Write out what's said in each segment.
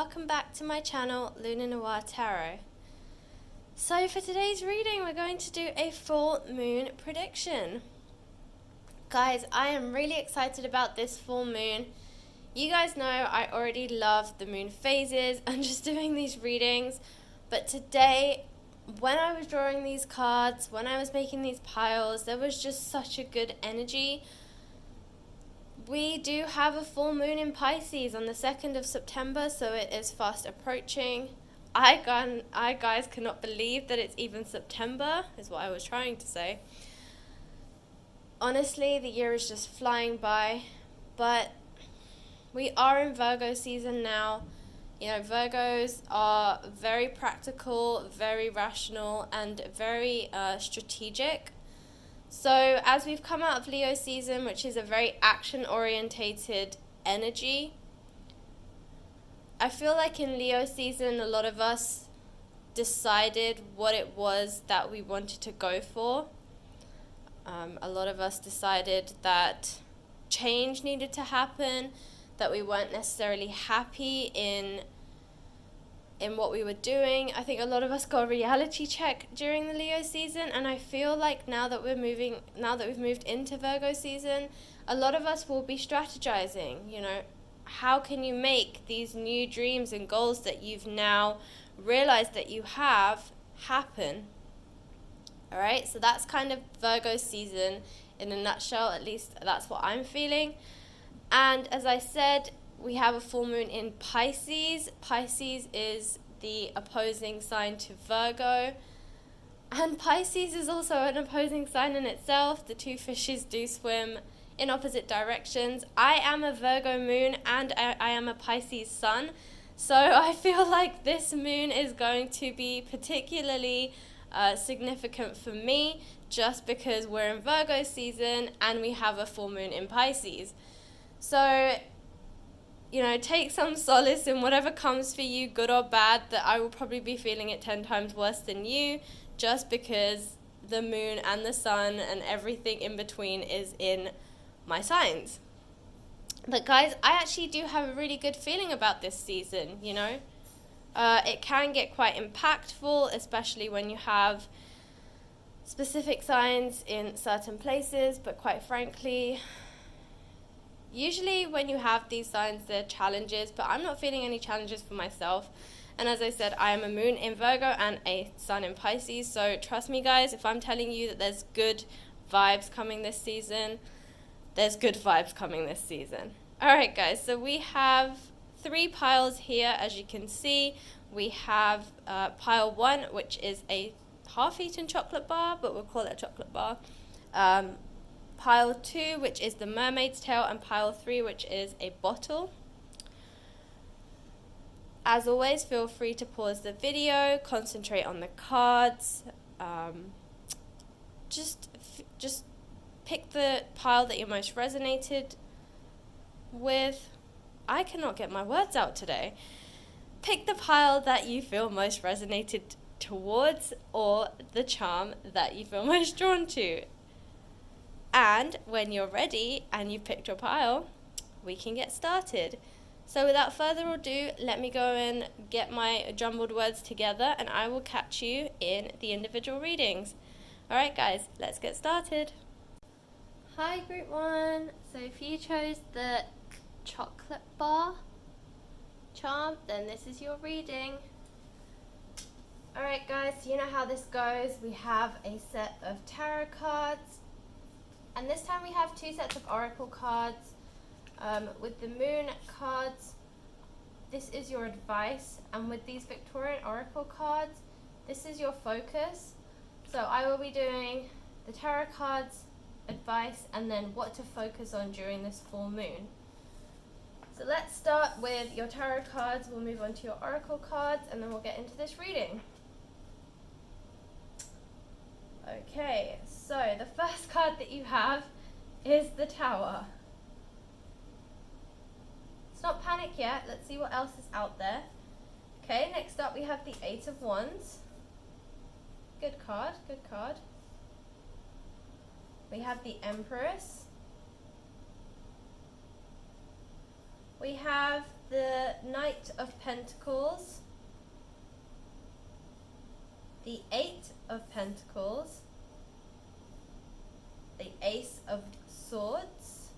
welcome back to my channel, Nouveau Tarot. So for today's reading, we're going to do a full moon prediction. Guys, I am really excited about this full moon. You guys know I already love the moon phases and just doing these readings, but today, when I was drawing these cards, when I was making these piles, there was just such a good energy. We do have a full moon in Pisces on the 2nd of September, so it is fast approaching. I guys cannot believe that it's even September, is what I was trying to say. Honestly, the year is just flying by, but we are in Virgo season now. You know, Virgos are very practical, very rational, and very strategic. So as we've come out of Leo season, which is a very action-orientated energy, I feel like in Leo season, a lot of us decided what it was that we wanted to go for. A lot of us decided that change needed to happen, that we weren't necessarily happy in what we were doing. I think a lot of us got a reality check during the Leo season, and I feel like now that we've moved into Virgo season, a lot of us will be strategizing, you know, how can you make these new dreams and goals that you've now realized that you have happen? All right, so that's kind of Virgo season in a nutshell. At least that's what I'm feeling. And as I said, we have a full moon in Pisces. Pisces is the opposing sign to Virgo. And Pisces is also an opposing sign in itself. The two fishes do swim in opposite directions. I am a Virgo moon and I am a Pisces sun. So I feel like this moon is going to be particularly significant for me just because we're in Virgo season and we have a full moon in Pisces. So, you know, take some solace in whatever comes for you, good or bad, that I will probably be feeling it 10 times worse than you just because the moon and the sun and everything in between is in my signs. But guys, I actually do have a really good feeling about this season, you know. It can get quite impactful, especially when you have specific signs in certain places, but quite frankly, usually when you have these signs, there are challenges, but I'm not feeling any challenges for myself. And as I said, I am a moon in Virgo and a sun in Pisces, so trust me guys, if I'm telling you that there's good vibes coming this season, there's good vibes coming this season. Alright guys, so we have 3 piles here, as you can see. We have pile 1, which is a half-eaten chocolate bar, but we'll call it a chocolate bar. Pile 2, which is the mermaid's tail, and pile 3, which is a bottle. As always, feel free to pause the video, concentrate on the cards. Just pick the pile that you're most resonated with. I cannot get my words out today. Pick the pile that you feel most resonated towards, or the charm that you feel most drawn to. And when you're ready and you've picked your pile, we can get started. So without further ado, let me go and get my jumbled words together and I will catch you in the individual readings. Alright guys, let's get started. Hi group 1. So if you chose the chocolate bar charm, then this is your reading. Alright guys, so you know how this goes. We have a set of tarot cards. And this time we have 2 sets of oracle cards. With the moon cards, this is your advice. And with these Victorian oracle cards, this is your focus. So I will be doing the tarot cards, advice, and then what to focus on during this full moon. So let's start with your tarot cards. We'll move on to your oracle cards, and then we'll get into this reading. Okay, so the first card that you have is the Tower. Let's not panic yet. Let's see what else is out there. Okay, next up we have the 8 of Wands. Good card, good card. We have the Empress. We have the Knight of Pentacles, the Eight of Pentacles, the Ace of Swords,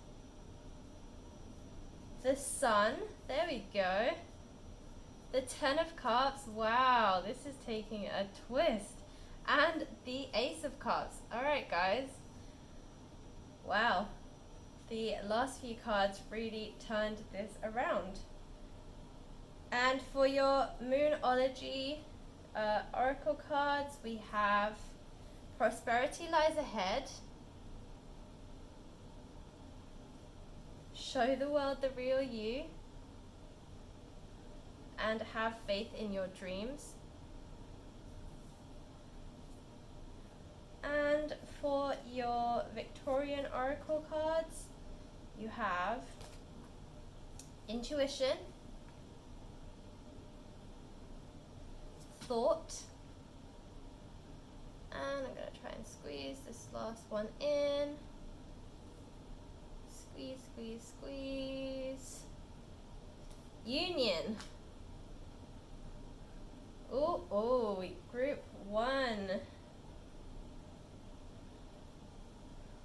the Sun, there we go, the Ten of Cups, wow, this is taking a twist, and the Ace of Cups. Alright guys, wow, the last few cards really turned this around. And for your Moonology Oracle cards, we have Prosperity Lies Ahead, Show the World the Real You, and Have Faith in Your Dreams. And for your Victorian Oracle cards, you have Intuition, Thought, and I'm going to try and squeeze this last one in. Squeeze, squeeze, squeeze. Union. Oh, group 1.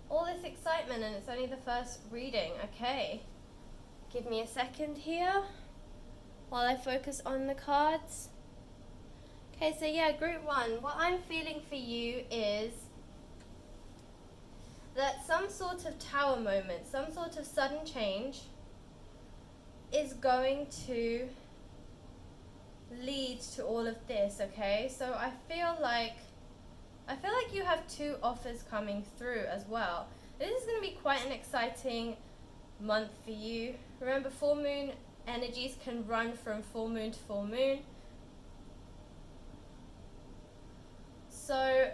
All this excitement and it's only the first reading. Okay. Give me a second here while I focus on the cards. Okay, so yeah, group 1. What I'm feeling for you is that some sort of tower moment, some sort of sudden change is going to lead to all of this, okay? So I feel like you have 2 offers coming through as well. This is going to be quite an exciting month for you. Remember, full moon energies can run from full moon to full moon. So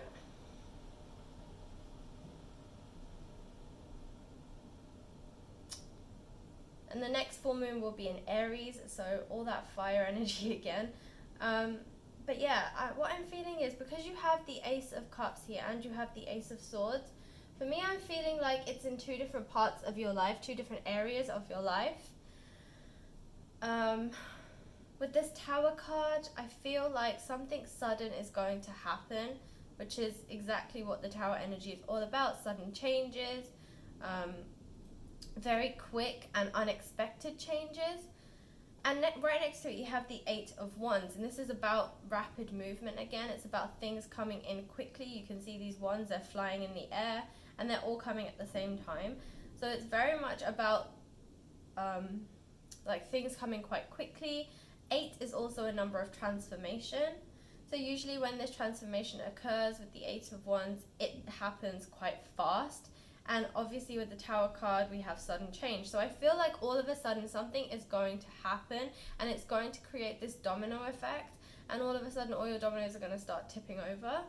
and the next full moon will be in Aries, so all that fire energy again. But yeah, what I'm feeling is because you have the Ace of Cups here and you have the Ace of Swords, for me I'm feeling like it's in 2 different parts of your life, 2 different areas of your life. With this Tower card, I feel like something sudden is going to happen, which is exactly what the Tower energy is all about, sudden changes, very quick and unexpected changes. And right next to it you have the Eight of Wands, and this is about rapid movement again. It's about things coming in quickly. You can see these wands, they're flying in the air and they're all coming at the same time. So it's very much about like things coming quite quickly. 8 is also a number of transformation. So usually when this transformation occurs with the Eight of Wands, it happens quite fast. And obviously with the Tower card, we have sudden change. So I feel like all of a sudden something is going to happen and it's going to create this domino effect. And all of a sudden all your dominoes are going to start tipping over.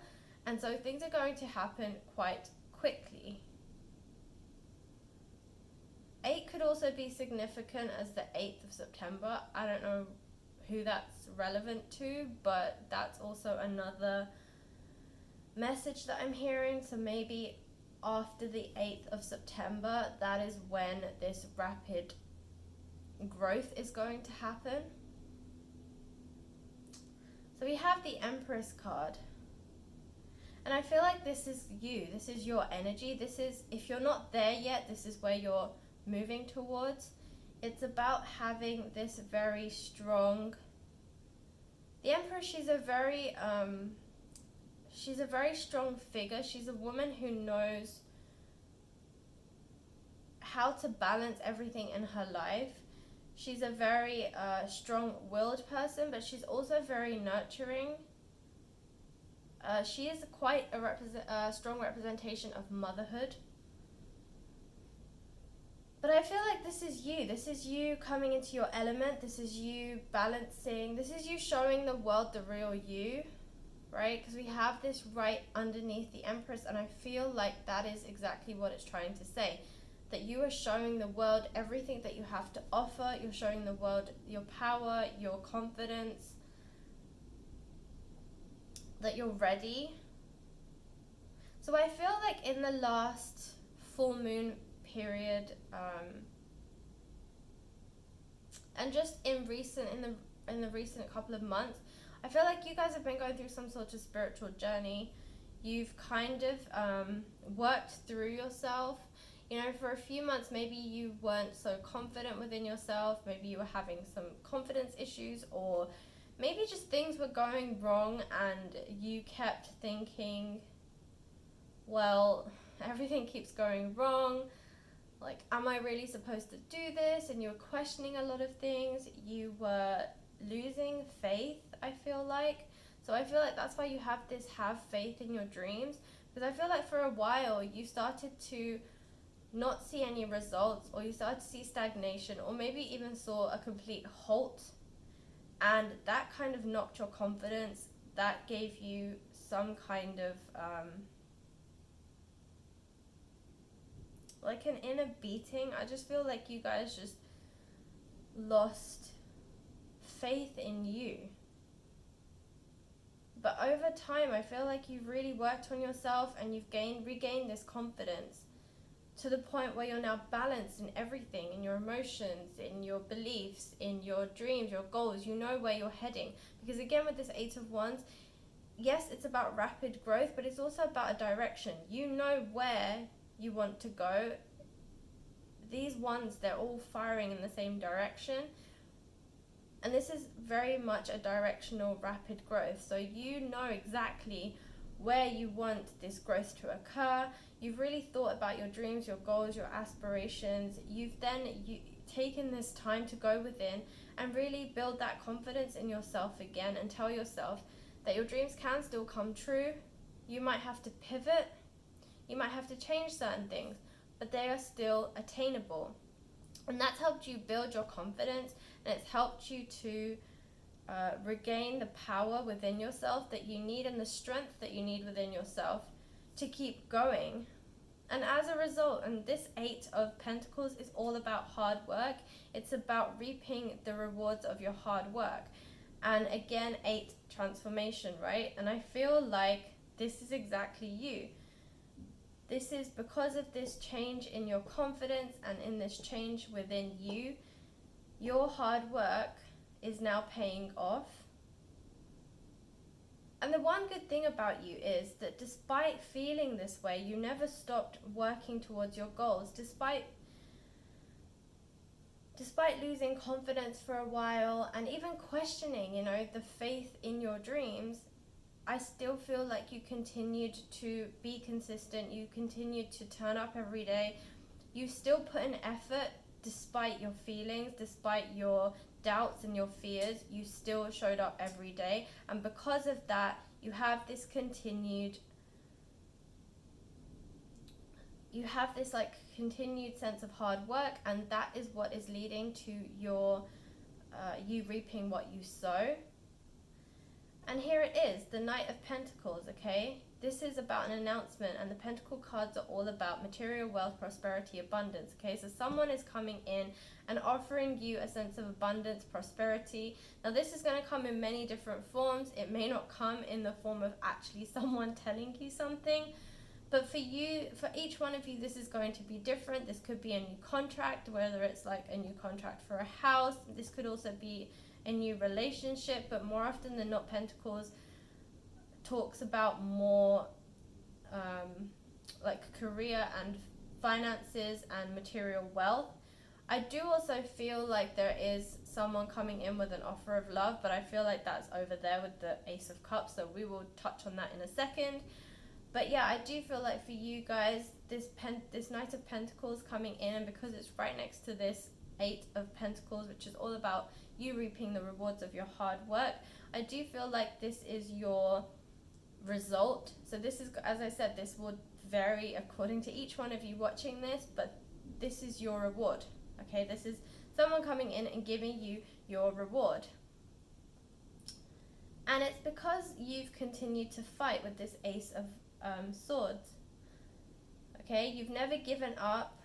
And so things are going to happen quite quickly. 8 could also be significant as the 8th of September. I don't know who that's relevant to, but that's also another message that I'm hearing. So maybe after the 8th of September, that is when this rapid growth is going to happen. So we have the Empress card. And I feel like this is you. This is your energy. This is, if you're not there yet, this is where you're moving towards. It's about having this very strong... The Empress, she's a very strong figure. She's a woman who knows how to balance everything in her life. She's a very strong-willed person, but she's also very nurturing. She is quite a strong representation of motherhood. But I feel like this is you. This is you coming into your element. This is you balancing. This is you showing the world the real you, right? Because we have this right underneath the Empress, and I feel like that is exactly what it's trying to say. That you are showing the world everything that you have to offer. You're showing the world your power, your confidence, that you're ready. So I feel like in the last full moon period, And just in the recent couple of months, I feel like you guys have been going through some sort of spiritual journey. You've kind of worked through yourself. You know, for a few months, maybe you weren't so confident within yourself. Maybe you were having some confidence issues, or maybe just things were going wrong and you kept thinking, well, everything keeps going wrong. Like, am I really supposed to do this? And you were questioning a lot of things. You were losing faith, I feel like. So I feel like that's why you have faith in your dreams. Because I feel like for a while you started to not see any results, or you started to see stagnation, or maybe even saw a complete halt. And that kind of knocked your confidence. That gave you some kind of like an inner beating. I just feel like you guys just lost faith in you. But over time, I feel like you've really worked on yourself and you've regained this confidence to the point where you're now balanced in everything, in your emotions, in your beliefs, in your dreams, your goals. You know where you're heading. Because again, with this Eight of Wands, yes, it's about rapid growth, but it's also about a direction. You know where you want to go. These ones, they're all firing in the same direction. And this is very much a directional rapid growth. So you know exactly where you want this growth to occur. You've really thought about your dreams, your goals, your aspirations. You've then taken this time to go within and really build that confidence in yourself again, and tell yourself that your dreams can still come true. You might have to pivot. You might have to change certain things, but they are still attainable. And that's helped you build your confidence, and it's helped you to regain the power within yourself that you need, and the strength that you need within yourself to keep going. And as a result, and this Eight of Pentacles is all about hard work. It's about reaping the rewards of your hard work. And again, 8, transformation, right? And I feel like this is exactly you. This is because of this change in your confidence and in this change within you. Your hard work is now paying off. And the one good thing about you is that despite feeling this way, you never stopped working towards your goals. Despite losing confidence for a while and even questioning, the faith in your dreams, I still feel like you continued to be consistent. You continued to turn up every day. You still put in effort despite your feelings, despite your doubts and your fears. You still showed up every day. And because of that, you have this continued sense of hard work, and that is what is leading to your you reaping what you sow. And here it is, the Knight of Pentacles, okay? This is about an announcement, and the Pentacle cards are all about material wealth, prosperity, abundance, okay? So someone is coming in and offering you a sense of abundance, prosperity. Now this is going to come in many different forms. It may not come in the form of actually someone telling you something, but for each one of you, this is going to be different. This could be a new contract, whether it's like a new contract for a house. This could also be a new relationship, but more often than not, Pentacles talks about more like career and finances and material wealth. I do also feel like there is someone coming in with an offer of love, but I feel like that's over there with the Ace of Cups, so we will touch on that in a second. But yeah, I do feel like for you guys, this Knight of Pentacles coming in, and because it's right next to this Eight of Pentacles, which is all about you reaping the rewards of your hard work, I do feel like this is your result. So this is, as I said, this would vary according to each one of you watching this, but this is your reward, okay? This is someone coming in and giving you your reward. And it's because you've continued to fight with this Ace of Swords, okay? You've never given up.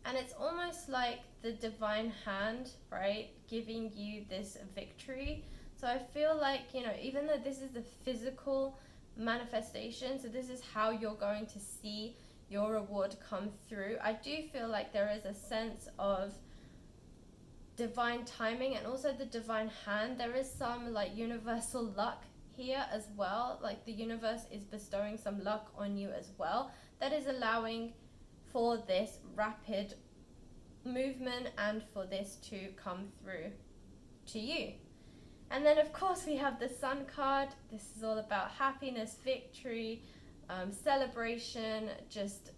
And it's almost like the divine hand, right, giving you this victory. So I feel like, even though this is the physical manifestation, so this is how you're going to see your reward come through, I do feel like there is a sense of divine timing and also the divine hand. There is some like universal luck here as well. Like the universe is bestowing some luck on you as well, that is allowing for this rapid movement and for this to come through to you. And then of course we have the Sun card. This is all about happiness, victory, celebration, just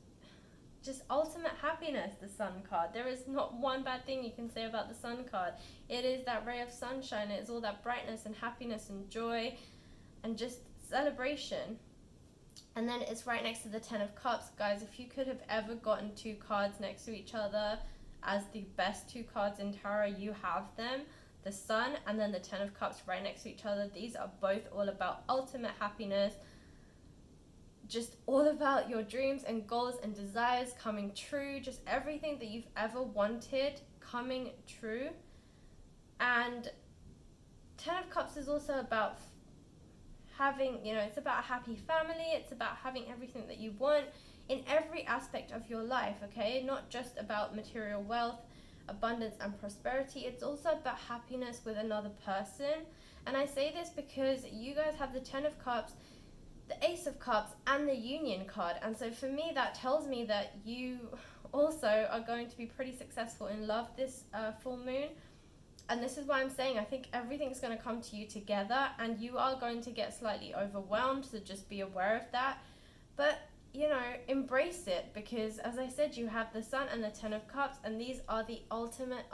ultimate happiness. The Sun card, there is not one bad thing you can say about the Sun card. It is that ray of sunshine. It's all that brightness and happiness and joy and just celebration. And then it's right next to the Ten of Cups. Guys, if you could have ever gotten two cards next to each other as the best two cards in tarot, you have them. The Sun and then the Ten of Cups right next to each other. These are both all about ultimate happiness, just all about your dreams and goals and desires coming true, just everything that you've ever wanted coming true. And Ten of Cups is also about having, it's about a happy family. It's about having everything that you want in every aspect of your life, okay? Not just about material wealth, abundance and prosperity. It's also about happiness with another person. And I say this because you guys have the Ten of Cups, the Ace of Cups, and the Union card. And so for me, that tells me that you also are going to be pretty successful in love this full moon. And this is why I'm saying I think everything's going to come to you together, and you are going to get slightly overwhelmed, so just be aware of that. But, embrace it, because as I said, you have the Sun and the Ten of Cups, and these are the ultimate,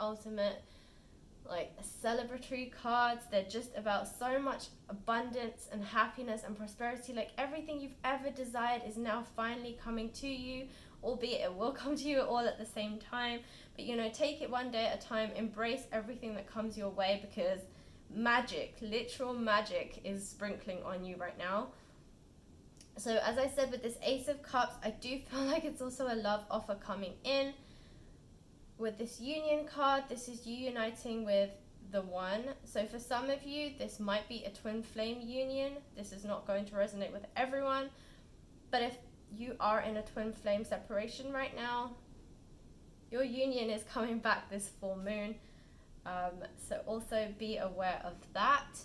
like, celebratory cards. They're just about so much abundance and happiness and prosperity. Like, everything you've ever desired is now finally coming to you, albeit it will come to you all at the same time. But, take it one day at a time. Embrace everything that comes your way, because magic, literal magic, is sprinkling on you right now. So as I said, with this Ace of Cups, I do feel like it's also a love offer coming in. With this Union card, this is you uniting with the One. So for some of you, this might be a twin flame union. This is not going to resonate with everyone. But if you are in a twin flame separation right now, your union is coming back this full moon. So also be aware of that.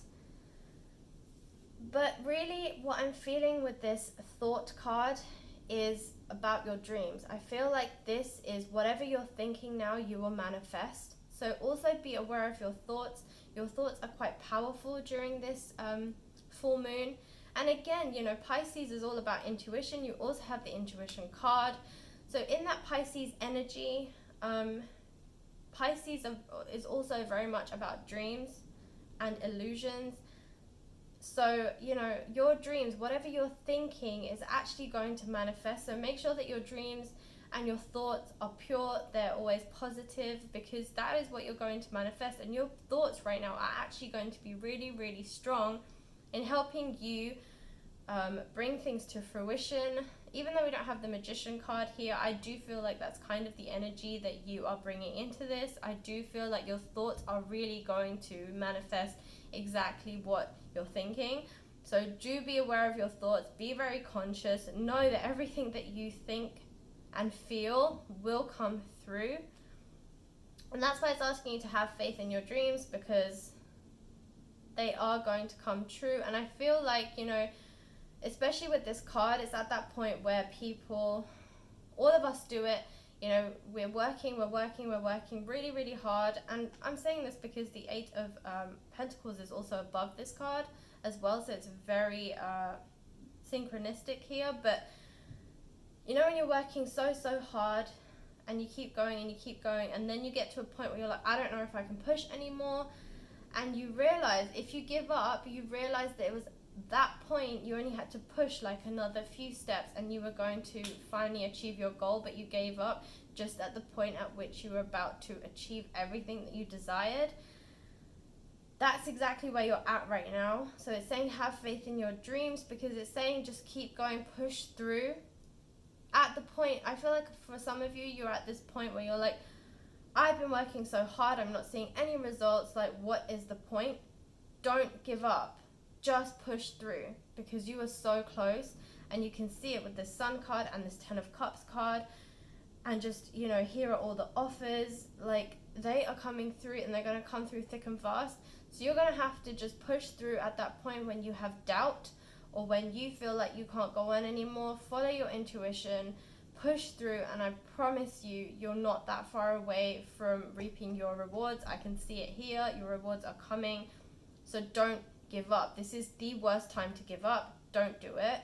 But really, what I'm feeling with this Thought card is about your dreams. I feel like this is whatever you're thinking now, you will manifest. So also be aware of your thoughts. Your thoughts are quite powerful during this full moon. And again, Pisces is all about intuition. You also have the intuition card. So in that Pisces energy, Pisces is also very much about dreams and illusions. So, your dreams, whatever you're thinking, is actually going to manifest. So make sure that your dreams and your thoughts are pure. They're always positive, because that is what you're going to manifest. And your thoughts right now are actually going to be really, really strong in helping you bring things to fruition. Even though we don't have the Magician card here, I do feel like that's kind of the energy that you are bringing into this. I do feel like your thoughts are really going to manifest exactly what you're thinking. So do be aware of your thoughts. Be very conscious. Know that everything that you think and feel will come through. And that's why it's asking you to have faith in your dreams, because they are going to come true. And I feel like, especially with this card, it's at that point where people, all of us do it, we're working really, really hard. And I'm saying this because the Eight of Pentacles is also above this card as well, so it's very synchronistic here. But, when you're working so hard, and you keep going, and then you get to a point where you're like, I don't know if I can push anymore, and you realize if you give up, you realize that it was that point you only had to push like another few steps and you were going to finally achieve your goal, but you gave up just at the point at which you were about to achieve everything that you desired. That's exactly where you're at right now. So it's saying have faith in your dreams, because it's saying just keep going, push through. At the point, I feel like for some of you, you're at this point where you're like, I've been working so hard, I'm not seeing any results, like what is the point? Don't give up. Just push through, because you are so close, and you can see it with the Sun card and this Ten of Cups card. and just, you know, here are all the offers. Like, they are coming through, and they're going to come through thick and fast. So you're going to have to just push through at that point when you have doubt, or when you feel like you can't go on anymore. Follow your intuition, push through, and I promise you, you're not that far away from reaping your rewards. I can see it here. Your rewards are coming. So don't give up. This is the worst time to give up. Don't do it.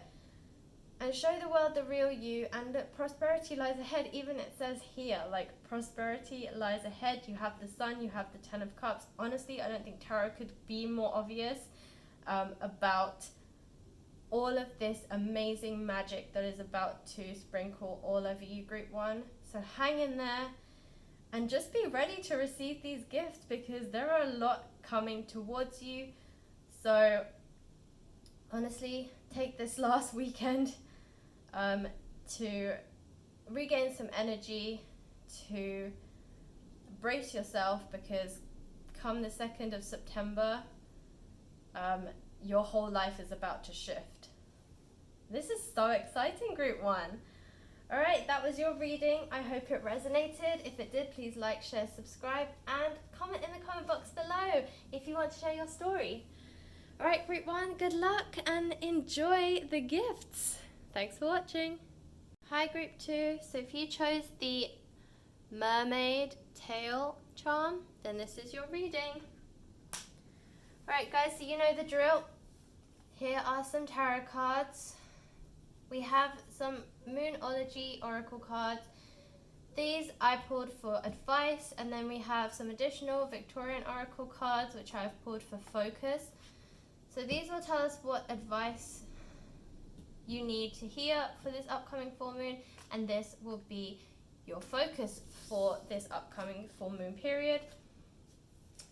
And show the world the real you, and that prosperity lies ahead. Even it says here, like, prosperity lies ahead. You have the sun, you have the 10 of cups. Honestly, I don't think tarot could be more obvious about all of this amazing magic that is about to sprinkle all over you, group one. So hang in there and just be ready to receive these gifts, because there are a lot coming towards you. So honestly, take this last weekend to regain some energy, to brace yourself, because come the 2nd of September, your whole life is about to shift. This is so exciting, group one. All right, that was your reading. I hope it resonated. If it did, please like, share, subscribe, and comment in the comment box below if you want to share your story. All right, group one, good luck and enjoy the gifts. Thanks for watching. Hi, group two. So if you chose the mermaid tail charm, then this is your reading. All right, guys, so you know the drill. Here are some tarot cards. We have some Moonology Oracle cards. These I pulled for advice, and then we have some additional Victorian Oracle cards, which I've pulled for focus. So these will tell us what advice you need to hear for this upcoming full moon, and this will be your focus for this upcoming full moon period.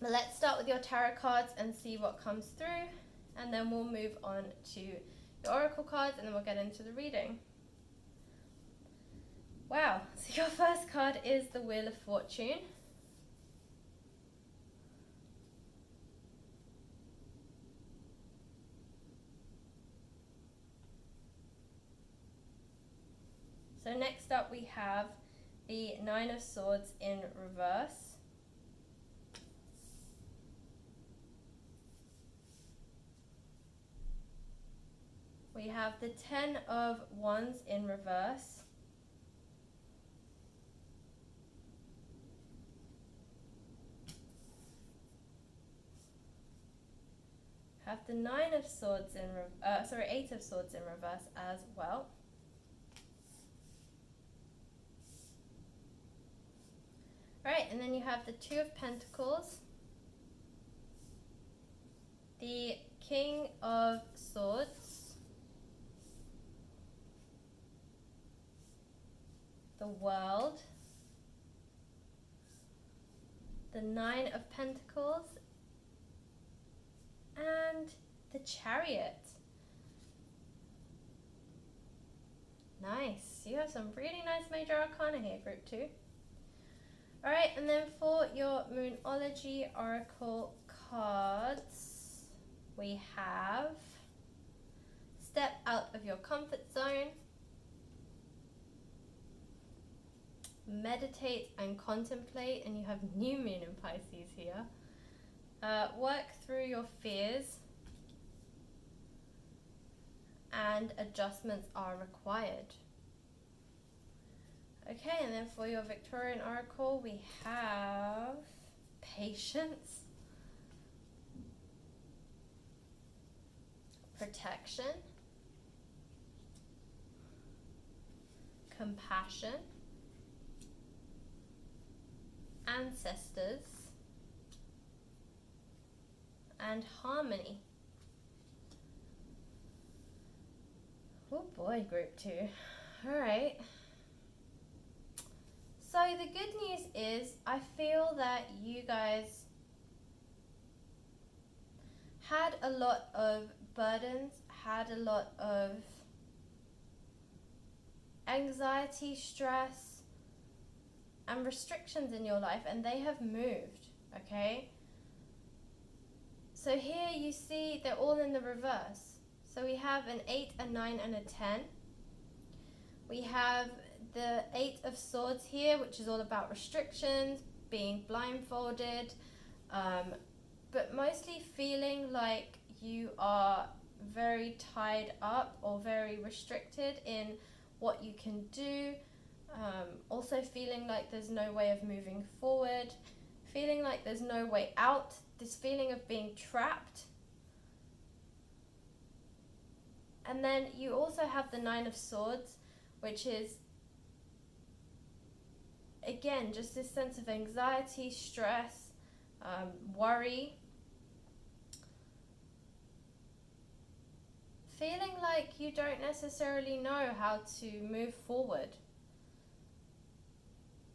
But let's start with your tarot cards and see what comes through, and then we'll move on to the oracle cards, and then we'll get into the reading. Wow, so your first card is the Wheel of Fortune. So next up we have the Nine of Swords in reverse. We have the Ten of Wands in reverse. Have the Nine of Swords in Eight of Swords in reverse as well. Right, and then you have the Two of Pentacles, the King of Swords, the World, the Nine of Pentacles, and the Chariot. Nice. You have some really nice major arcana here, group two. Alright, and then for your Moonology Oracle cards, we have Step Out of Your Comfort Zone, Meditate and Contemplate, and you have New Moon in Pisces here. Work through your fears, and adjustments are required. Okay, and then for your Victorian Oracle, we have Patience, Protection, Compassion, Ancestors, and Harmony. Oh boy, group two. All right. So the good news is, I feel that you guys had a lot of burdens, had a lot of anxiety, stress, and restrictions in your life, and they have moved, okay? So here you see they're all in the reverse. So we have an 8, a 9, and a 10. We have the Eight of Swords here, which is all about restrictions, being blindfolded, but mostly feeling like you are very tied up or very restricted in what you can do. Also feeling like there's no way of moving forward, feeling like there's no way out, this feeling of being trapped. And then you also have the Nine of Swords, which is, again, just this sense of anxiety, stress, worry. Feeling like you don't necessarily know how to move forward.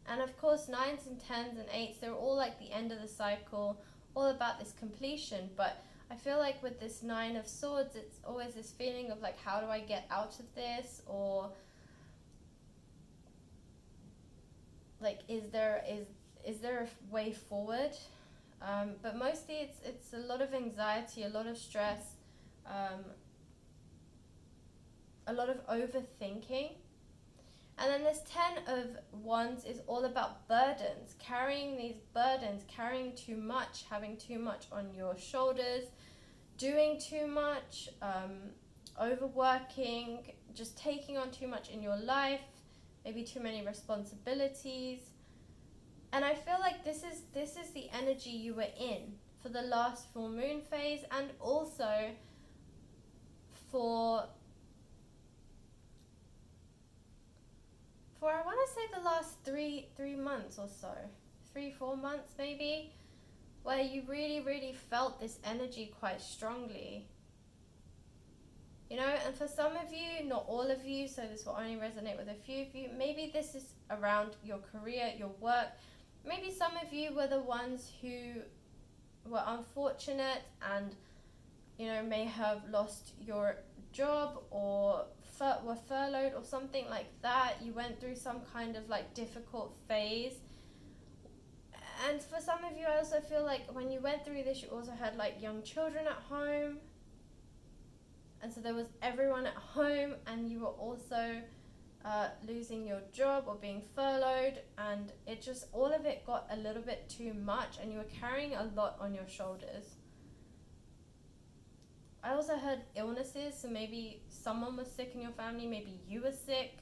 And of course, 9s and 10s and 8s, they're all like the end of the cycle, all about this completion. But I feel like with this Nine of Swords, it's always this feeling of like, how do I get out of this? Or like, is there a way forward? But mostly it's a lot of anxiety, a lot of stress, a lot of overthinking. And then this 10 of Wands is all about burdens, carrying these burdens, carrying too much, having too much on your shoulders, doing too much, overworking, just taking on too much in your life, maybe too many responsibilities. And I feel like this is the energy you were in for the last full moon phase, and also for I want to say the last three months or so, 3-4 months maybe, where you really felt this energy quite strongly. You know, and for some of you, not all of you, so this will only resonate with a few of you, maybe this is around your career, your work. Maybe some of you were the ones who were unfortunate and, you know, may have lost your job or were furloughed or something like that. You went through some kind of like difficult phase. And for some of you, I also feel like when you went through this, you also had like young children at home. And so there was everyone at home, and you were also losing your job or being furloughed, and it just, all of it got a little bit too much, and you were carrying a lot on your shoulders. I also heard illnesses, so maybe someone was sick in your family, maybe you were sick,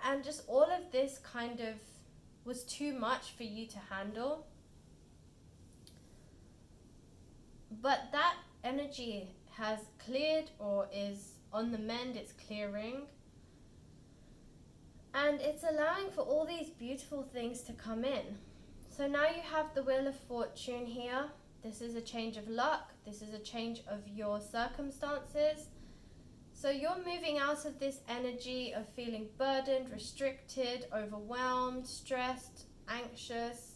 and just all of this kind of was too much for you to handle. But that energy has cleared, or is on the mend, it's clearing. And it's allowing for all these beautiful things to come in. So now you have the Wheel of Fortune here. This is a change of luck. This is a change of your circumstances. So you're moving out of this energy of feeling burdened, restricted, overwhelmed, stressed, anxious,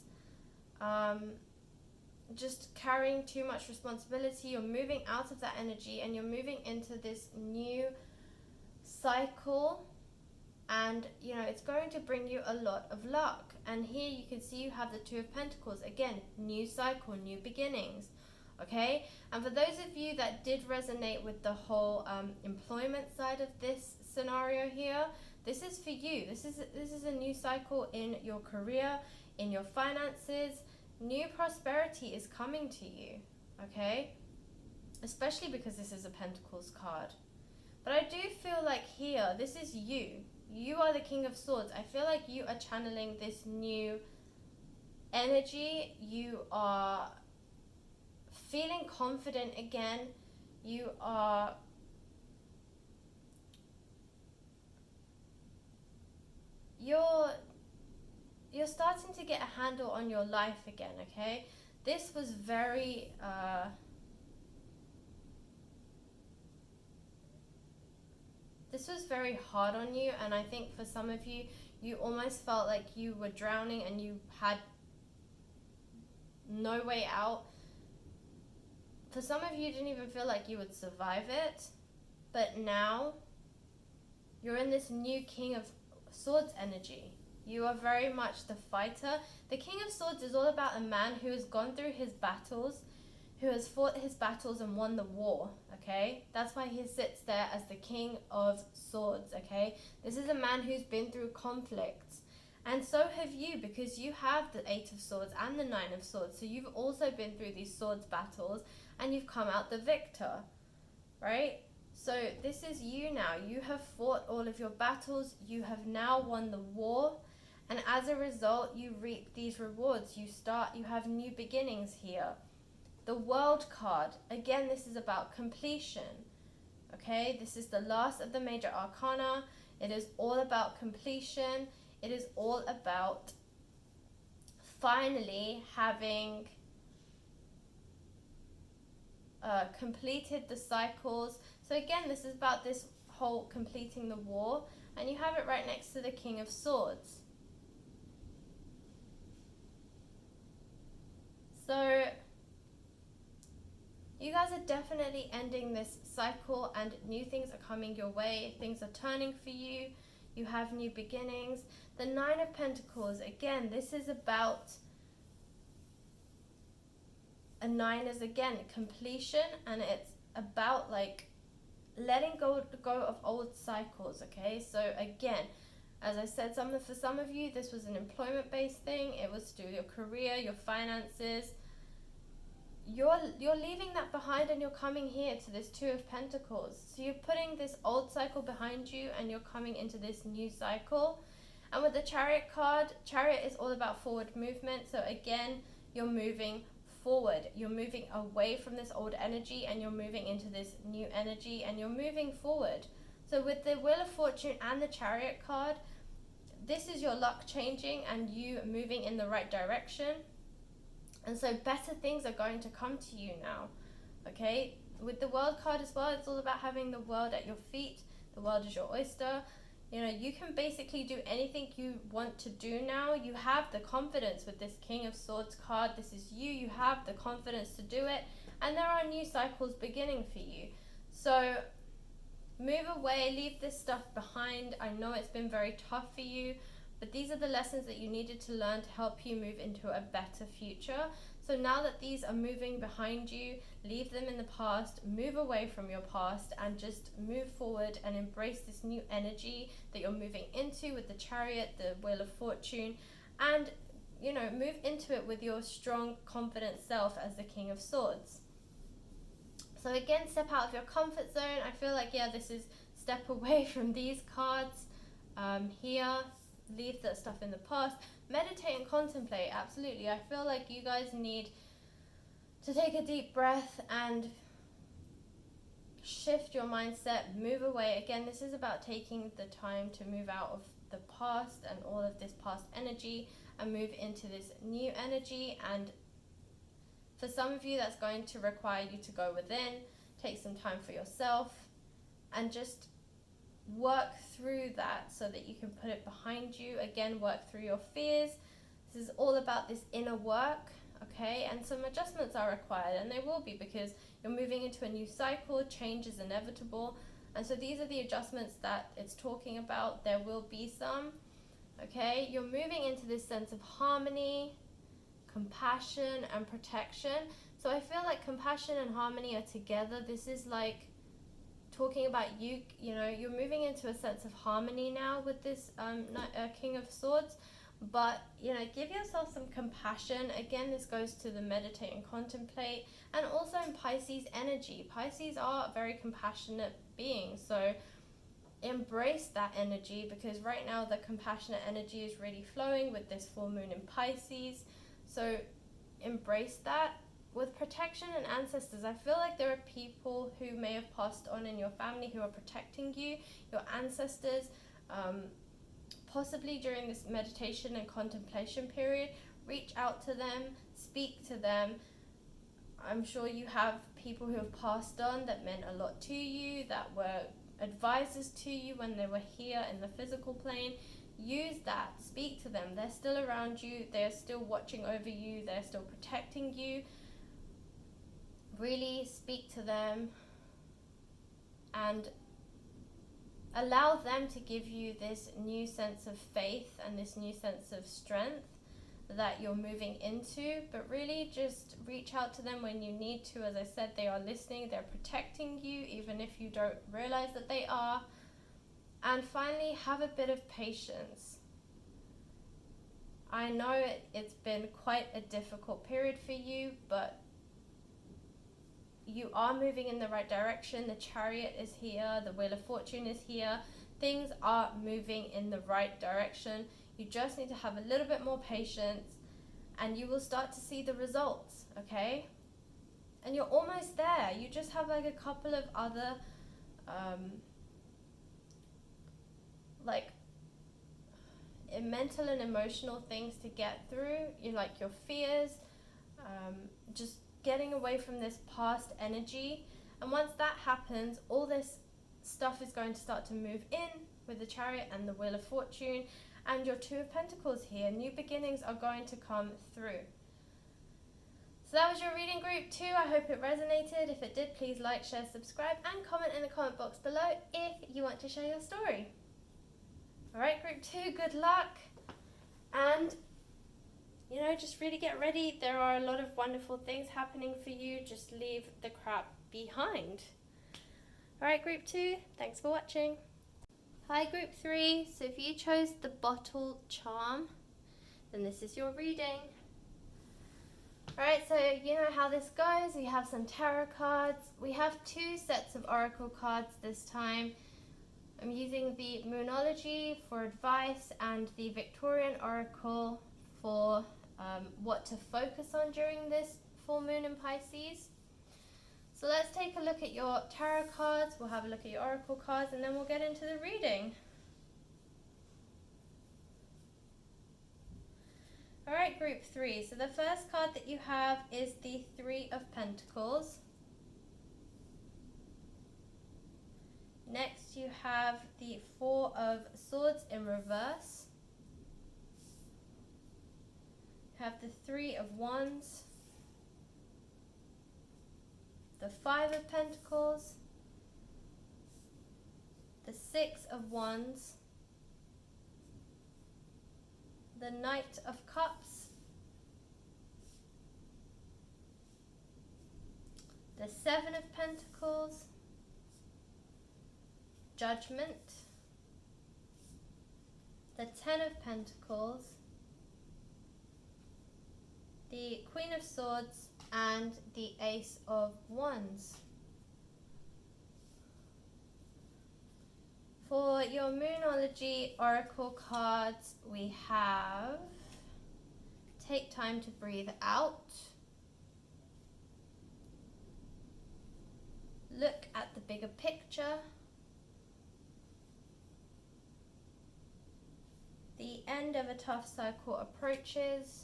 just carrying too much responsibility. You're moving out of that energy, and you're moving into this new cycle. And, you know, it's going to bring you a lot of luck. And here you can see you have the Two of Pentacles. Again, new cycle, new beginnings. Okay? And for those of you that did resonate with the whole employment side of this scenario here, this is for you. This is a new cycle in your career, in your finances. New prosperity is coming to you. Okay? Especially because this is a Pentacles card. But I do feel like here, this is you. You are the King of Swords. I feel like you are channeling this new energy. You are feeling confident again. You are you're starting to get a handle on your life again, okay? This was very hard on you, and I think for some of you, you almost felt like you were drowning and you had no way out. For some of you, didn't even feel like you would survive it, but now you're in this new King of Swords energy. You are very much the fighter. The King of Swords is all about a man who has gone through his battles, who has fought his battles and won the war, okay? That's why he sits there as the King of Swords, okay? This is a man who's been through conflicts. And so have you, because you have the Eight of Swords and the Nine of Swords. So you've also been through these swords battles and you've come out the victor, right? So this is you now. You have fought all of your battles. You have now won the war. And as a result, you reap these rewards. You have new beginnings here. The World card, again, this is about completion, okay? This is the last of the major arcana. It is all about completion. It is all about finally having completed the cycles. So again, this is about this whole completing the war, and you have it right next to the King of Swords. So you guys are definitely ending this cycle and new things are coming your way. Things are turning for you. You have new beginnings. The Nine of Pentacles, again, this is about, a nine is again completion, and it's about like letting go of old cycles, okay? So again, as I said, for some of you, this was an employment-based thing. It was to do your career, your finances. You're leaving that behind and you're coming here to this Two of Pentacles. So you're putting this old cycle behind you and you're coming into this new cycle. And with the Chariot card, Chariot is all about forward movement. So again, you're moving forward. You're moving away from this old energy and you're moving into this new energy and you're moving forward. So with the Wheel of Fortune and the Chariot card, this is your luck changing and you moving in the right direction. And so better things are going to come to you now, okay? With the World card as well, it's all about having the world at your feet. The world is your oyster. You know, you can basically do anything you want to do now. You have the confidence with this King of Swords card. This is you. You have the confidence to do it. And there are new cycles beginning for you. So move away. Leave this stuff behind. I know it's been very tough for you, but these are the lessons that you needed to learn to help you move into a better future. So now that these are moving behind you, leave them in the past, move away from your past, and just move forward and embrace this new energy that you're moving into with the Chariot, the Wheel of Fortune, and, you know, move into it with your strong, confident self as the King of Swords. So again, step out of your comfort zone. I feel like, yeah, this is step away from these cards here. Leave that stuff in the past. Meditate and contemplate, absolutely. I feel like you guys need to take a deep breath and shift your mindset, move away. Again, this is about taking the time to move out of the past and all of this past energy and move into this new energy. And for some of you, that's going to require you to go within, take some time for yourself, and just work through that so that you can put it behind you. Again, work through your fears. This is all about this inner work, okay? And some adjustments are required, and they will be, because you're moving into a new cycle. Change is inevitable, and so these are the adjustments that it's talking about. There will be some, okay? You're moving into this sense of harmony, compassion, and protection. So I feel like compassion and harmony are together. This is like talking about you know, you're moving into a sense of harmony now with this King of Swords, but, you know, give yourself some compassion. Again, this goes to the meditate and contemplate, and also in Pisces energy. Pisces are very compassionate beings, so embrace that energy, because right now the compassionate energy is really flowing with this full moon in Pisces. So embrace that. With protection and ancestors, I feel like there are people who may have passed on in your family who are protecting you, your ancestors, possibly during this meditation and contemplation period. Reach out to them, speak to them. I'm sure you have people who have passed on that meant a lot to you, that were advisors to you when they were here in the physical plane. Use that, speak to them. They're still around you, they're still watching over you, they're still protecting you. Really speak to them and allow them to give you this new sense of faith and this new sense of strength that you're moving into, but really just reach out to them when you need to. As I said, they are listening, they're protecting you, even if you don't realize that they are. And finally, have a bit of patience. I know it's been quite a difficult period for you, but you are moving in the right direction. The Chariot is here, the Wheel of Fortune is here. Things are moving in the right direction. You just need to have a little bit more patience and you will start to see the results, okay? And you're almost there. You just have like a couple of other mental and emotional things to get through. You like your fears, just getting away from this past energy. And once that happens, all this stuff is going to start to move in with the Chariot and the Wheel of Fortune and your Two of Pentacles here. New beginnings are going to come through. So that was your reading, group 2. I hope it resonated. If it did, please like, share, subscribe, and comment in the comment box below if you want to share your story. Alright, group 2, good luck. And, just really get ready. There are a lot of wonderful things happening for you. Just leave the crap behind. Alright, group 2, thanks for watching. Hi, group 3. So if you chose the bottle charm, then this is your reading. Alright, so you know how this goes. We have some tarot cards. We have 2 sets of oracle cards this time. I'm using the Moonology for advice and the Victorian Oracle for what to focus on during this full moon in Pisces. So let's take a look at your tarot cards, we'll have a look at your oracle cards, and then we'll get into the reading. Alright, group 3. So the first card that you have is the Three of Pentacles. Next you have the Four of Swords in reverse. You have the Three of Wands. The Five of Pentacles. The Six of Wands. The Knight of Cups. The Seven of Pentacles. Judgment, the Ten of Pentacles, the Queen of Swords, and the Ace of Wands. For your Moonology Oracle cards, we have Take Time to Breathe Out, Look at the Bigger Picture, The End of a Tough Cycle Approaches,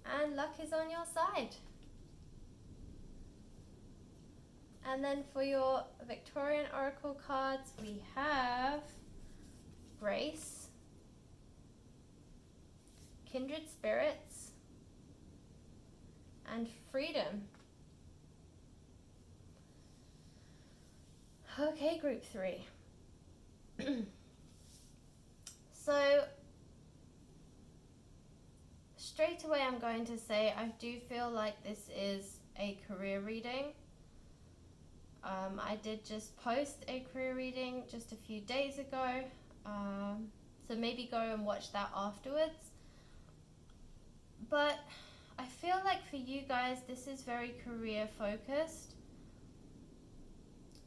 and Luck is on your side. And then for your Victorian Oracle cards, we have Grace, Kindred Spirits, and Freedom. Okay, group 3. So, straight away I'm going to say I do feel like this is a career reading. I did just post a career reading just a few days ago, so maybe go and watch that afterwards. But I feel like for you guys this is very career focused.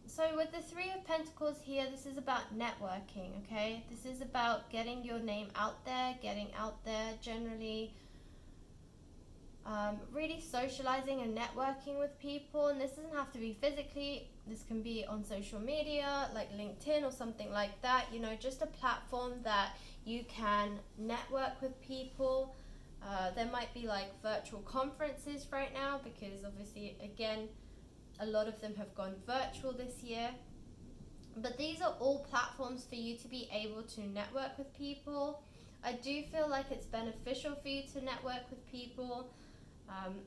So with the Three of Pentacles here, this is about networking, okay? This is about getting your name out there, generally really socializing and networking with people. And this doesn't have to be physically, this can be on social media like LinkedIn or something like that, just a platform that you can network with people. There might be like virtual conferences right now because obviously, again, a lot of them have gone virtual this year. But these are all platforms for you to be able to network with people. I do feel like it's beneficial for you to network with people.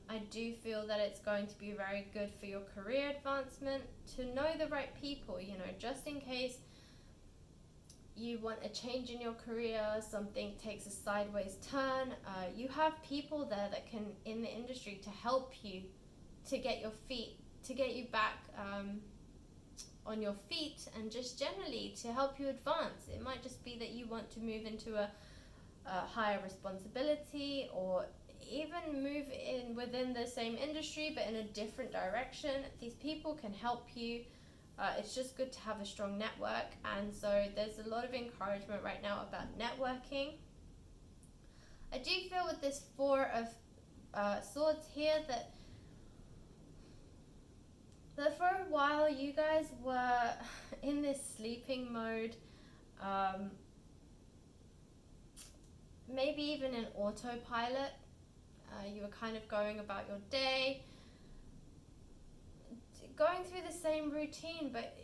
I do feel that it's going to be very good for your career advancement to know the right people, just in case you want a change in your career, something takes a sideways turn, you have people there that can, in the industry, to help you to get you back on your feet, and just generally to help you advance. It might just be that you want to move into a higher responsibility, or even move in within the same industry but in a different direction. These people can help you. It's just good to have a strong network, and so there's a lot of encouragement right now about networking. I do feel with this Four of Swords here that for a while you guys were in this sleeping mode, maybe even in autopilot. You were kind of going about your day, going through the same routine, but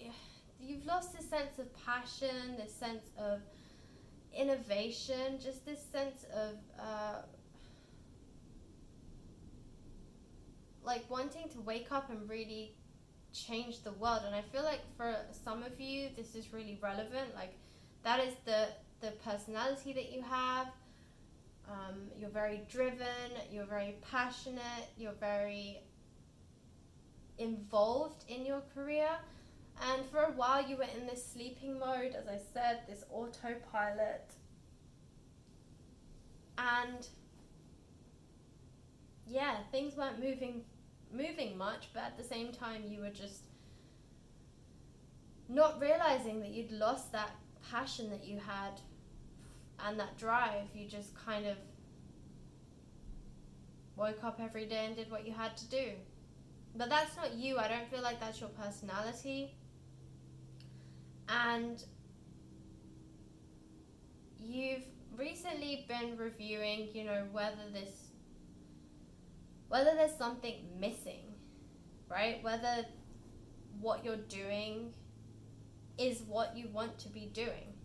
you've lost this sense of passion, this sense of innovation, just this sense of like wanting to wake up and really change the world. And I feel like for some of you this is really relevant. Like, that is the personality that you have. You're very driven, you're very passionate, you're very involved in your career. And for a while you were in this sleeping mode, as I said, this autopilot. And yeah, things weren't moving much, but at the same time you were just not realizing that you'd lost that passion that you had and that drive. You just kind of woke up every day and did what you had to do. But that's not you. I don't feel like that's your personality. And you've recently been reviewing, whether there's something missing, right? Whether what you're doing is what you want to be doing.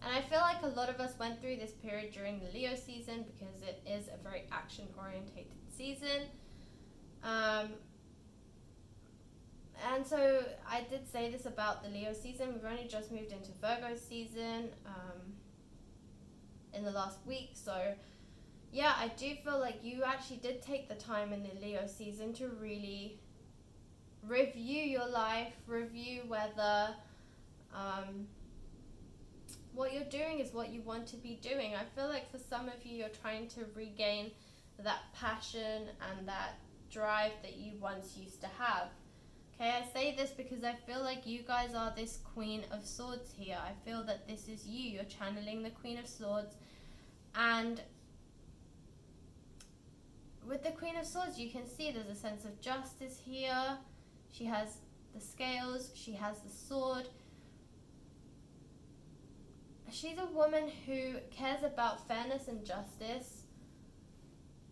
And I feel like a lot of us went through this period during the Leo season, because it is a very action-orientated season. And so I did say this about the Leo season. We've only just moved into Virgo season in the last week. So yeah, I do feel like you actually did take the time in the Leo season to really review your life, review whether what you're doing is what you want to be doing. I feel like for some of you, you're trying to regain that passion and that drive that you once used to have. Okay, I say this because I feel like you guys are this Queen of Swords here. I feel that this is you. You're channeling the Queen of Swords. And with the Queen of Swords, you can see there's a sense of justice here. She has the scales. She has the sword. She's a woman who cares about fairness and justice.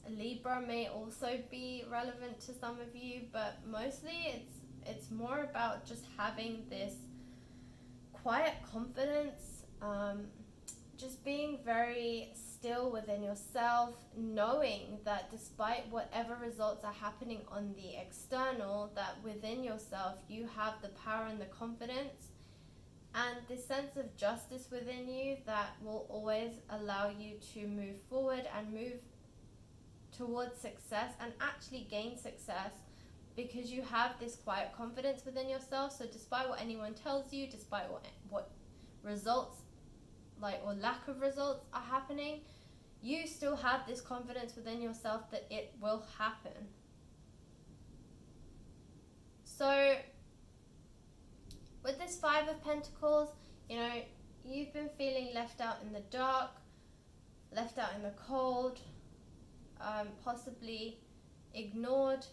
Libra may also be relevant to some of you, but mostly it's more about just having this quiet confidence, just being very still within yourself, knowing that despite whatever results are happening on the external, that within yourself you have the power and the confidence and this sense of justice within you that will always allow you to move forward and move towards success and actually gain success, because you have this quiet confidence within yourself. So despite what anyone tells you, despite what results or lack of results are happening, you still have this confidence within yourself that it will happen. So with this Five of Pentacles, you've been feeling left out in the dark, left out in the cold, possibly ignored.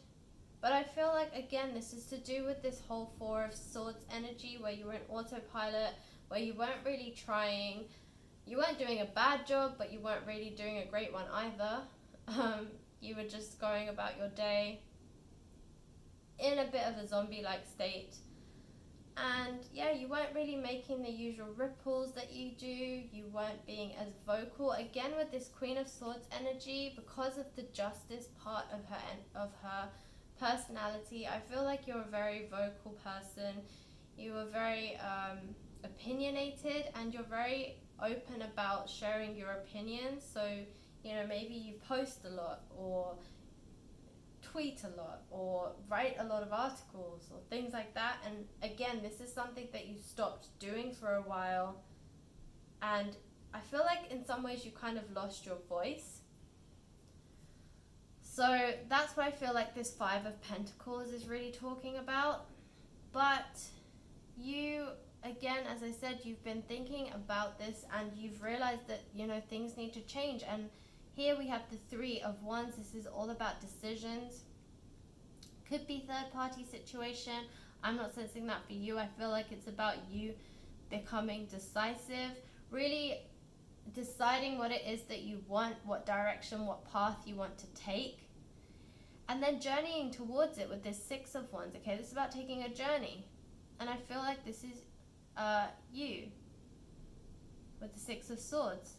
But I feel like, again, this is to do with this whole Four of Swords energy, where you were in autopilot, where you weren't really trying. You weren't doing a bad job, but you weren't really doing a great one either. You were just going about your day in a bit of a zombie-like state. And yeah, you weren't really making the usual ripples that you do. You weren't being as vocal. Again, with this Queen of Swords energy, because of the justice part of her personality, I feel like you're a very vocal person. You were very opinionated, and you're very open about sharing your opinions. So, maybe you post a lot, or tweet a lot, or write a lot of articles, or things like that. And again, this is something that you stopped doing for a while, and I feel like in some ways you kind of lost your voice. So that's what I feel like this Five of Pentacles is really talking about. But you, again, as I said, you've been thinking about this, and you've realized that, things need to change. And here we have the Three of Wands. This is all about decisions. Could be third party situation. I'm not sensing that for you. I feel like it's about you becoming decisive, really deciding what it is that you want, what direction, what path you want to take, and then journeying towards it with this Six of Wands. Okay, this is about taking a journey, and I feel like this is you with the Six of Swords.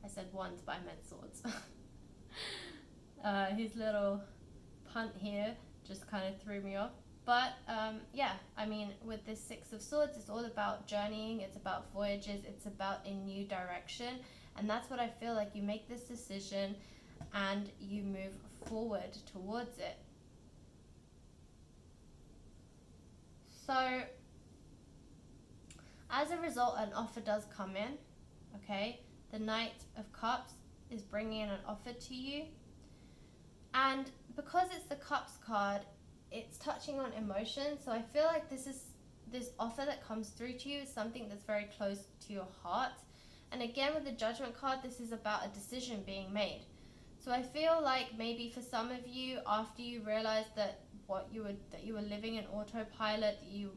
I said wands, but I meant swords. His little punt here just kind of threw me off. But yeah, I mean, with this Six of Swords, it's all about journeying, it's about voyages, it's about a new direction. And that's what I feel like. You make this decision and you move forward towards it. So, as a result, an offer does come in, okay? The Knight of Cups is bringing in an offer to you. And because it's the Cups card, it's touching on emotion. So I feel like this offer that comes through to you is something that's very close to your heart. And again, with the Judgment card, this is about a decision being made. So I feel like maybe for some of you, after you realized that you were living in autopilot, that you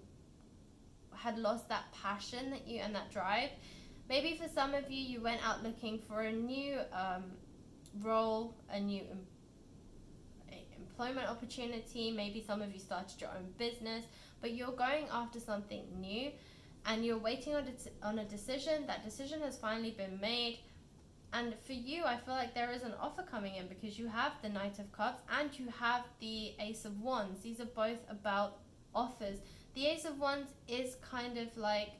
had lost that passion and that drive. Maybe for some of you, you went out looking for a new role, a new employment opportunity. Maybe some of you started your own business, but you're going after something new, and you're waiting on a decision. That decision has finally been made. And for you, I feel like there is an offer coming in, because you have the Knight of Cups and you have the Ace of Wands. These are both about offers. The Ace of Wands is kind of like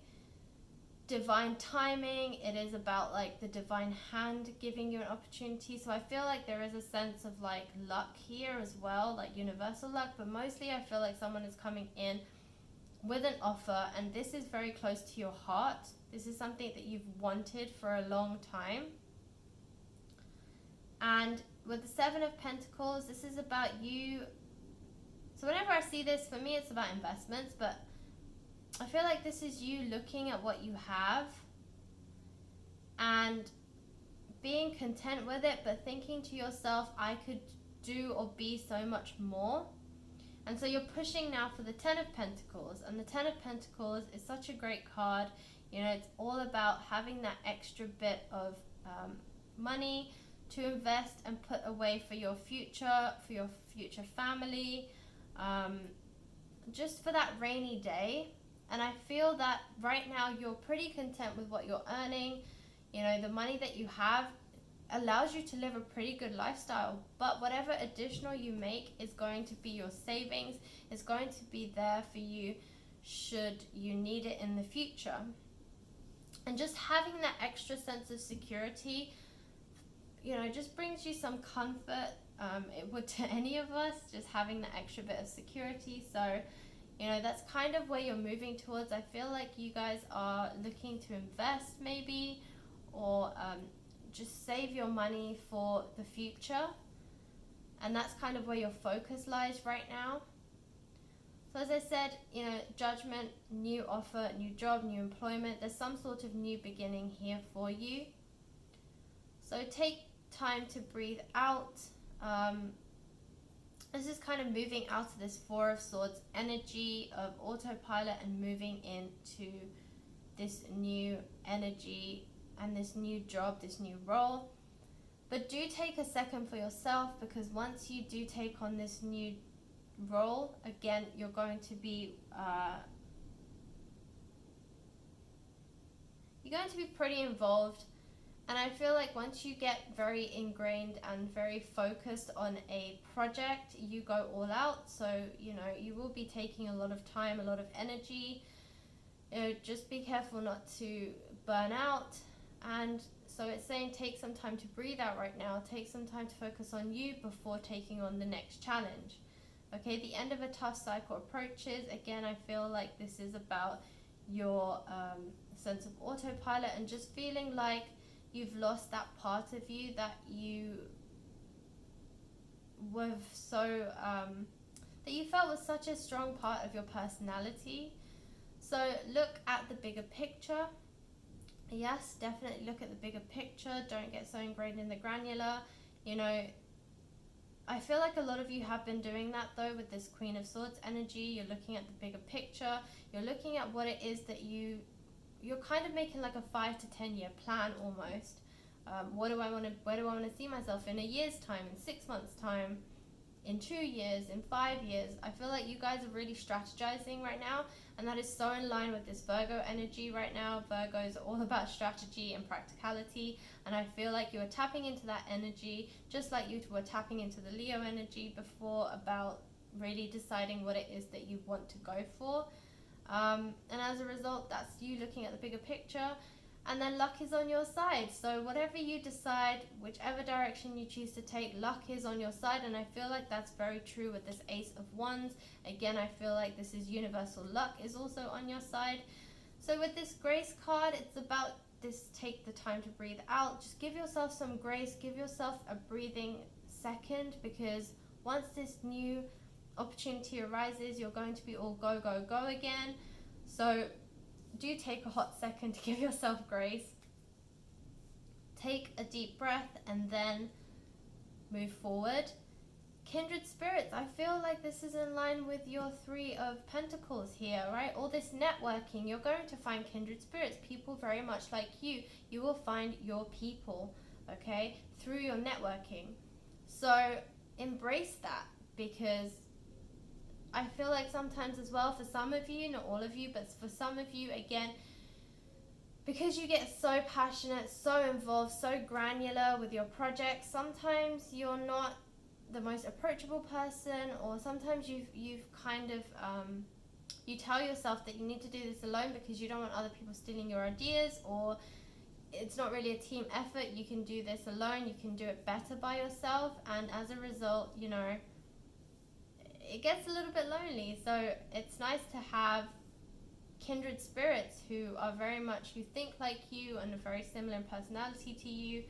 divine timing. It is about like the divine hand giving you an opportunity. So I feel like there is a sense of like luck here as well, like universal luck. But mostly I feel like someone is coming in with an offer, and this is very close to your heart. This is something that you've wanted for a long time. And with the Seven of Pentacles, this is about you. So whenever I see this, for me it's about investments, but I feel like this is you looking at what you have and being content with it, but thinking to yourself, I could do or be so much more. And so you're pushing now for the Ten of Pentacles, and the Ten of Pentacles is such a great card. It's all about having that extra bit of money to invest and put away for your future family, just for that rainy day. And I feel that right now you're pretty content with what you're earning. The money that you have allows you to live a pretty good lifestyle, but whatever additional you make is going to be your savings. It's going to be there for you should you need it in the future. And just having that extra sense of security, just brings you some comfort. It would to any of us, just having that extra bit of security. So that's kind of where you're moving towards. I feel like you guys are looking to invest maybe, or just save your money for the future. And that's kind of where your focus lies right now. So as I said, Judgment, new offer, new job, new employment. There's some sort of new beginning here for you. So take time to breathe out. This is kind of moving out of this Four of Swords energy of autopilot and moving into this new energy and this new job, this new role. But do take a second for yourself, because once you do take on this new role, again, you're going to be pretty involved, And I feel like once you get very ingrained and very focused on a project, you go all out. So, you know, you will be taking a lot of time, a lot of energy. You know, just be careful not to burn out. And so it's saying take some time to breathe out right now. Take some time to focus on you before taking on the next challenge. Okay, the end of a tough cycle approaches. Again, I feel like this is about your sense of autopilot and just feeling like you've lost that part of you that you were so that you felt was such a strong part of your personality. So look at the bigger picture. Yes, definitely look at the bigger picture. Don't get so ingrained in the granular. You know, I feel like a lot of you have been doing that though with this Queen of Swords energy. You're looking at the bigger picture. You're looking at what it is that you're kind of making like a 5 to 10 year plan almost. Where do I want to see myself in a year's time, in 6 months' time, in 2 years, in 5 years? I feel like you guys are really strategizing right now, and that is so in line with this Virgo energy right now. Virgo is all about strategy and practicality, and I feel like you are tapping into that energy just like you were tapping into the Leo energy before, about really deciding what it is that you want to go for. And as a result, that's you looking at the bigger picture, and then luck is on your side. So whatever you decide, whichever direction you choose to take, luck is on your side. And I feel like that's very true with this Ace of Wands. Again, I feel like this is universal luck is also on your side. So with this Grace card, it's about this: take the time to breathe out. Just give yourself some grace, give yourself a breathing second, because once this new opportunity arises, you're going to be all go, go, go again. So do take a hot second to give yourself grace. Take a deep breath and then move forward. Kindred spirits, I feel like this is in line with your 3 of Pentacles here, right? All this networking, you're going to find kindred spirits, people very much like you. You will find your people, okay, through your networking. So embrace that, because I feel like sometimes as well, for some of you, not all of you, but for some of you, again, because you get so passionate, so involved, so granular with your projects, sometimes you're not the most approachable person, or sometimes you've kind of, you tell yourself that you need to do this alone because you don't want other people stealing your ideas, or it's not really a team effort. You can do this alone, you can do it better by yourself, and as a result, you know, it gets a little bit lonely. So it's nice to have kindred spirits who are very much, who think like you and are very similar in personality to you,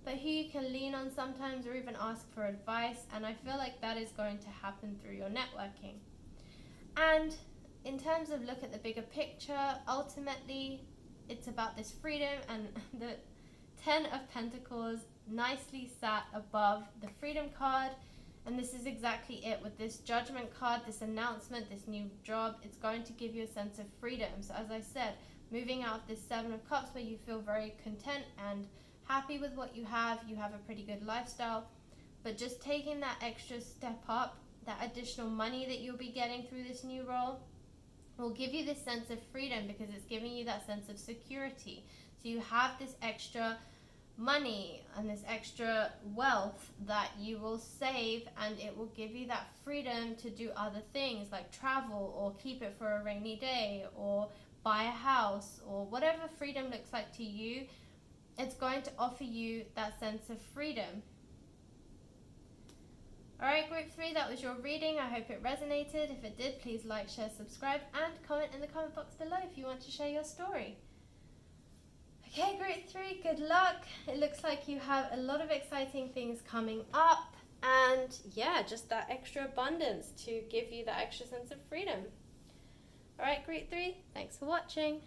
but who you can lean on sometimes or even ask for advice. And I feel like that is going to happen through your networking. And in terms of look at the bigger picture, ultimately it's about this freedom, and the 10 of Pentacles nicely sat above the freedom card. And this is exactly it with this Judgment card, this announcement, this new job. It's going to give you a sense of freedom. So as I said, moving out of this 7 of Cups where you feel very content and happy with what you have a pretty good lifestyle, but just taking that extra step up, that additional money that you'll be getting through this new role will give you this sense of freedom, because it's giving you that sense of security. So you have this extra money and this extra wealth that you will save, and it will give you that freedom to do other things like travel, or keep it for a rainy day, or buy a house, or whatever freedom looks like to you. It's going to offer you that sense of freedom. Alright, group 3, that was your reading. I hope it resonated. If it did, please like, share, subscribe, and comment in the comment box below if you want to share your story. Okay, group 3, good luck. It looks like you have a lot of exciting things coming up, and yeah, just that extra abundance to give you that extra sense of freedom. Alright, group 3, thanks for watching.